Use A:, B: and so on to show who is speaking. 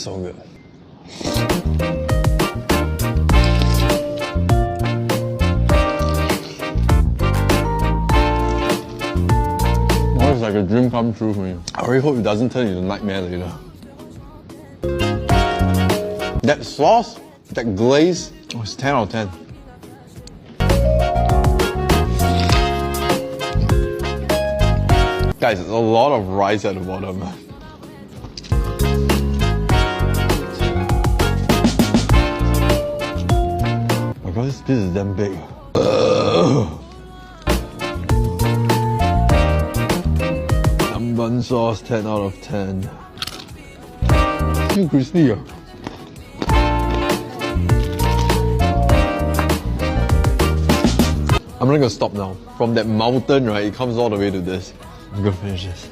A: so good. Oh, it's like a dream come true for me. I really hope it doesn't turn into a nightmare later. That sauce, that glaze, oh, it's 10 out of 10. Guys, there's a lot of rice at the bottom. Oh my god, this is damn big. Nanban sauce, 10 out of 10. Too crispy. I'm not gonna stop now. From that mountain, right, it comes all the way to this. I'm gonna finish this.